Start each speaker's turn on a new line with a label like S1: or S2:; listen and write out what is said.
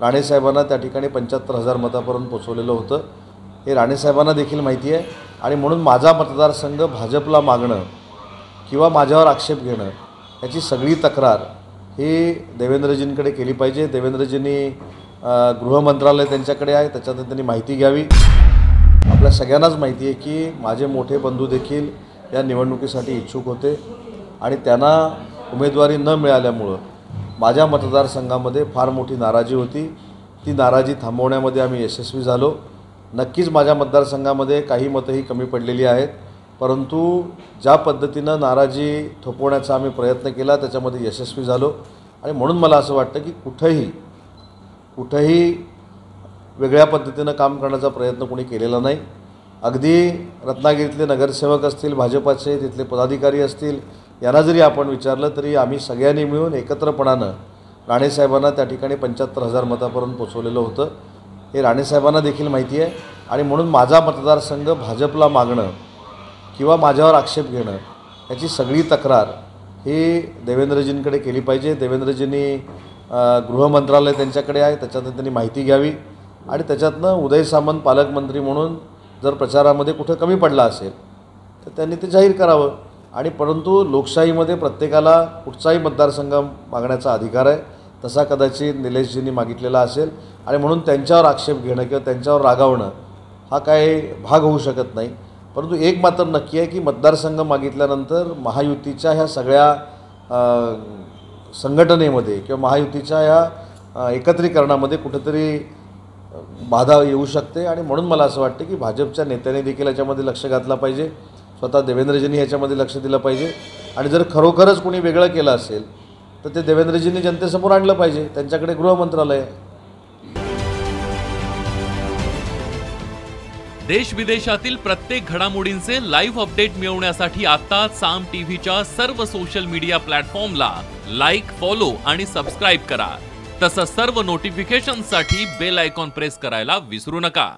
S1: राणेसाहेबांना त्या ठिकाणी 75,000 मतापर्यंत पोचवलेलं होतं। हे राणेसाहेबांना देखील माहिती आहे आणि म्हणून माझा मतदारसंघ भाजपला मागणं किंवा माझ्यावर आक्षेप घेणं याची सगळी तक्रार ही देवेंद्रजींकडे केली पाहिजे। देवेंद्रजींनी गृहमंत्रालय त्यांच्याकडे आहे, त्याच्यातून त्यांनी माहिती घ्यावी। आपल्या सगळ्यांनाच माहिती आहे की माझे मोठे बंधू देखील या निवडणुकीसाठी इच्छुक होते आणि त्यांना उमेदवारी न मिळाल्यामुळं माझ्या मतदारसंघामध्ये फार मोठी नाराजी होती। ती नाराजी थांबवण्यामध्ये आम्ही यशस्वी झालो। नक्कीच माझ्या मतदारसंघामध्ये काही मतंही कमी पडलेली आहेत, परंतु ज्या पद्धतीनं नाराजी थोपवण्याचा आम्ही प्रयत्न केला त्याच्यामध्ये यशस्वी झालो आणि म्हणून मला असं वाटतं की कुठंही वेगळ्या पद्धतीनं काम करण्याचा प्रयत्न कोणी केलेला नाही। अगदी रत्नागिरीतले नगरसेवक असतील, भाजपाचे तिथले पदाधिकारी असतील, यांना जरी आपण विचारलं तरी आम्ही सगळ्यांनी मिळून एकत्रपणानं राणेसाहेबांना त्या ठिकाणी 75,000 मतापर्यंत पोचवलेलं होतं। हे राणेसाहेबांना देखील माहिती आहे आणि म्हणून माझा मतदारसंघ भाजपला मागणं किंवा माझ्यावर आक्षेप घेणं याची सगळी तक्रार ही देवेंद्रजींकडे केली पाहिजे। देवेंद्रजींनी गृहमंत्रालय त्यांच्याकडे आहे, त्याच्यातून त्यांनी माहिती घ्यावी आणि त्याच्यातनं उदय सामंत पालकमंत्री म्हणून जर प्रचारामध्ये कुठं कमी पडला असेल तर त्यांनी ते जाहीर करावं। आणि परंतु लोकशाहीमध्ये प्रत्येकाला कुठचाही मतदारसंघ मागण्याचा अधिकार आहे, तसा कदाचित निलेशजींनी मागितलेला असेल आणि म्हणून त्यांच्यावर आक्षेप घेणं किंवा त्यांच्यावर रागावणं हा काय भाग होऊ शकत नाही। परंतु एक मात्र नक्की आहे की मतदारसंघ मागितल्यानंतर महायुतीच्या ह्या सगळ्या संघटनेमध्ये किंवा महायुतीच्या ह्या एकत्रीकरणामध्ये कुठेतरी बाधा येऊ शकते आणि म्हणून मला असं वाटतं की भाजपच्या नेत्यांनी देखील याच्यामध्ये लक्ष घातलं पाहिजे, स्वतः देवेंद्रजींनी ह्याच्यामध्ये लक्ष दिलं पाहिजे आणि जर खरोखरच कोणी वेगळं केलं असेल तर ते देवेंद्रजींनी जनतेसमोर आणलं पाहिजे। त्यांच्याकडे गृहमंत्रालय आहे।
S2: देश विदेशातील प्रत्येक घडामोडींचे लाईव्ह अपडेट मिळवण्यासाठी आता साम टीव्हीच्या सर्व सोशल मीडिया प्लॅटफॉर्मला लाईक, फॉलो आणि सबस्क्राईब करा। तसंच सर्व नोटिफिकेशनसाठी बेल आयकॉन प्रेस करायला विसरू नका।